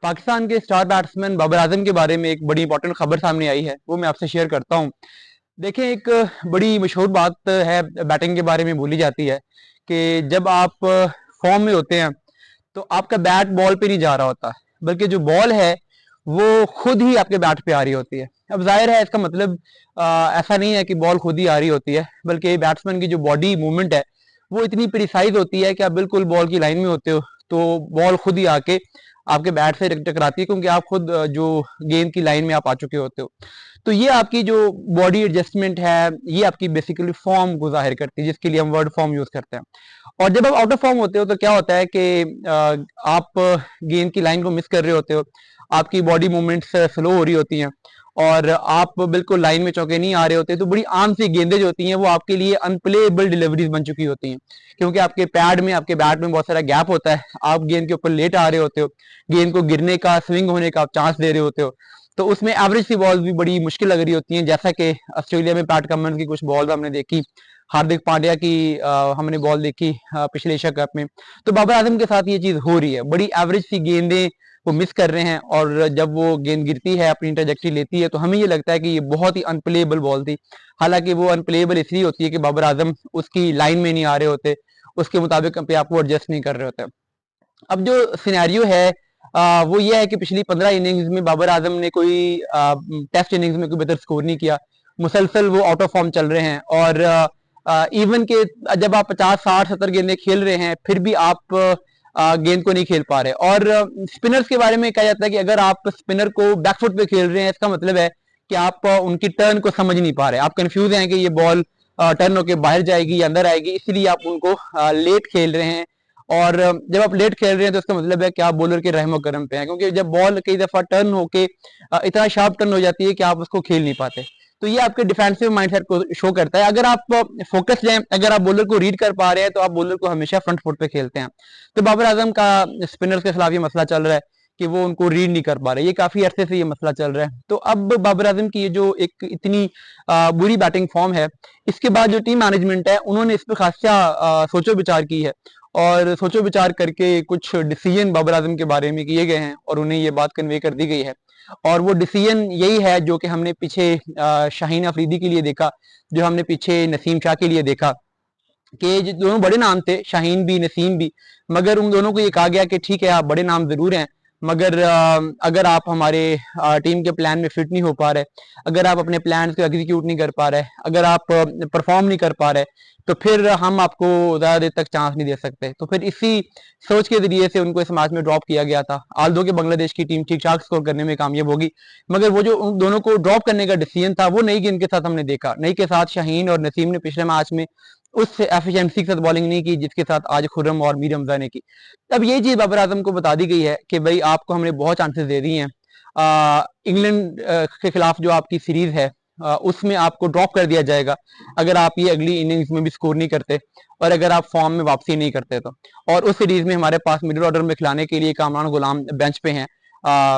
पाकिस्तान के star batsman Babar Azam के बारे में एक बड़ी इंपॉर्टेंट खबर सामने आई है, वो मैं आपसे शेयर करता हूँ। देखें, एक बड़ी मशहूर बात है बैटिंग के बारे में बोली जाती है कि जब आप फॉर्म में होते हैं तो आपका बैट बॉल पे नहीं जा रहा होता, बल्कि जो बॉल है वो खुद ही आपके बैट पे आ रही होती है। अब जाहिर है इसका मतलब ऐसा नहीं है कि बॉल खुद ही आ रही होती है, बल्कि बैट्समैन की जो बॉडी मूवमेंट है वो इतनी प्रिसाइज होती है कि आप बिल्कुल बॉल की लाइन में होते हो तो बॉल खुद ही आके आपके बैट से टकराती है, क्योंकि आप खुद जो गेंद की लाइन में आप आ चुके होते हो। तो ये आपकी जो बॉडी एडजस्टमेंट है, ये आपकी बेसिकली फॉर्म को जाहिर करती है, जिसके लिए हम वर्ड फॉर्म यूज करते हैं। और जब आप आउट ऑफ फॉर्म होते हो तो क्या होता है कि आप गेंद की लाइन को मिस कर रहे होते हो, आपकी बॉडी मूवमेंट्स स्लो हो रही होती हैं और आप बिल्कुल लाइन में चौके नहीं आ रहे होते, तो बड़ी आम सी गेंदें जो होती हैं वो आपके लिए अनप्लेएबल डिलीवरीज बन चुकी होती हैं, क्योंकि आपके पैड में, आपके बैट में बहुत सारा गैप होता है। आप गेंद के ऊपर लेट आ रहे होते हो, गेंद को गिरने का, स्विंग होने का आप चांस दे रहे होते हो, तो उसमें एवरेज सी बॉल भी बड़ी मुश्किल लग रही होती हैं। जैसा कि ऑस्ट्रेलिया में पैट कमिंस की कुछ बॉल हमने देखी, हार्दिक पांड्या की हमने बॉल देखी पिछले एशिया कप में, तो बाबर आजम के साथ ये चीज हो रही है। बड़ी एवरेज सी गेंदें वो मिस कर रहे हैं और जब वो गेंद गिरती है, अपनी ट्रैजेक्टरी लेती है, तो हमें ये लगता है कि ये बहुत ही अनप्लेएबल बॉल थी। हालांकि वो अनप्लेएबल इसलिए होती है कि बाबर आजम उसकी लाइन में नहीं आ रहे होते, उसके मुताबिक पे आपको एडजस्ट नहीं कर रहे होते। अब जो सिनेरियो है वो ये है कि पिछली 15 इनिंग्स में बाबर आजम ने कोई टेस्ट इनिंग्स में कोई बेहतर स्कोर नहीं किया। मुसलसल वो आउट ऑफ फॉर्म चल रहे हैं और इवन के जब आप 50 60 70 गेंदें खेल रहे हैं फिर भी आप गेंद को नहीं खेल पा रहे। और स्पिनर्स के बारे में कहा जाता है कि अगर आप स्पिनर को बैकफुट पे खेल रहे हैं, इसका मतलब है कि आप उनकी टर्न को समझ नहीं पा रहे, आप कंफ्यूज हैं कि ये बॉल टर्न होके बाहर जाएगी या अंदर आएगी, इसलिए आप उनको लेट खेल रहे हैं। और जब आप लेट खेल रहे हैं तो इसका मतलब है कि आप बॉलर के रहमो करम पे हैं, क्योंकि जब बॉल कई दफा टर्न होके इतना शार्प टर्न हो जाती है कि आप उसको खेल नहीं पाते। तो ये आपके डिफेंसिव माइंडसेट को शो करता है। अगर आप फोकस हैं, अगर आप बॉलर को रीड कर पा रहे हैं, तो आप बॉलर को हमेशा फ्रंट फुट पे खेलते हैं। तो बाबर आजम का स्पिनर्स के खिलाफ ये मसला चल रहा है कि वो उनको रीड नहीं कर पा रहे, ये काफी अरसे से ये मसला चल रहा है। तो अब बाबर आजम की ये जो एक इतनी बुरी बैटिंग फॉर्म है, इसके बाद जो टीम मैनेजमेंट है उन्होंने इस पर खासा सोचो विचार की है और सोचो विचार करके कुछ डिसीजन बाबर आजम के बारे में किए गए हैं और उन्हें ये बात कन्वे कर दी गई है। और वो डिसीजन यही है जो कि हमने पीछे शाहीन अफरीदी के लिए देखा, जो हमने पीछे नसीम शाह के लिए देखा, कि जो दोनों बड़े नाम थे, शाहीन भी नसीम भी, मगर उन दोनों को ये कहा गया कि ठीक है आप बड़े नाम जरूर हैं, मगर अगर आप हमारे टीम के प्लान में फिट नहीं हो पा रहे, अगर आप अपने प्लान को एग्जीक्यूट नहीं कर पा रहे, अगर आप परफॉर्म नहीं कर पा रहे, तो फिर हम आपको ज़्यादा देर तक चांस नहीं दे सकते। तो फिर इसी सोच के जरिए से उनको इस मैच में ड्रॉप किया गया था। आल्दो के बांग्लादेश की टीम ठीक ठाक स्कोर करने में कामयाब होगी, मगर वो जो उन दोनों को ड्रॉप करने का डिसीजन था वो नई गेंद के साथ हमने देखा। नई के साथ शाहीन और नसीम ने पिछले मैच में उस एफिशिएंसी के साथ बॉलिंग नहीं की जिसके साथ आज खुर्रम और मीर हमजा ने की। अब ये चीज बाबर आजम को बता दी गई है कि भाई आपको हमने बहुत चांसेस दे दिए हैं, इंग्लैंड के खिलाफ जो आपकी सीरीज है उसमें आपको ड्रॉप कर दिया जाएगा अगर आप ये अगली इनिंग्स में भी स्कोर नहीं करते और अगर आप फॉर्म में वापसी नहीं करते तो। और उस सीरीज में हमारे पास मिडिल ऑर्डर में खिलाने के लिए कामरान गुलाम बेंच पे हैं,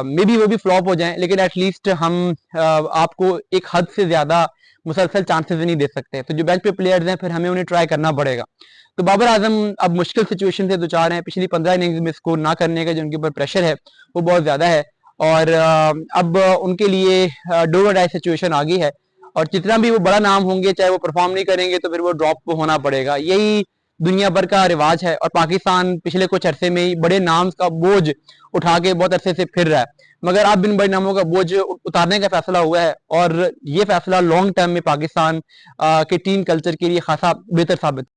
मे बी वो भी फ्लॉप हो जाएं, लेकिन एटलीस्ट हम आपको एक हद से ज्यादा मुसलसल चांसेस नहीं दे सकते। तो जो बेंच पे प्लेयर्स हैं फिर हमें उन्हें ट्राई करना पड़ेगा। तो बाबर आजम अब मुश्किल सिचुएशन से दो चार हैं, पिछली 15 इनिंग्स में स्कोर ना करने का जो उनके ऊपर प्रेशर है वो बहुत ज्यादा है और अब उनके लिए डू और डाई सिचुएशन आ गई है और जितना भी वो बड़ा नाम होंगे चाहे वो परफॉर्म नहीं करेंगे तो फिर वो ड्रॉप होना पड़ेगा। यही दुनिया भर का रिवाज है और पाकिस्तान पिछले कुछ अरसे में ही बड़े नाम का बोझ उठा के बहुत अरसे से फिर रहा है, मगर अब इन बड़े नामों का बोझ उतारने का फैसला हुआ है और ये फैसला लॉन्ग टर्म में पाकिस्तान के टीम कल्चर के लिए खासा बेहतर साबित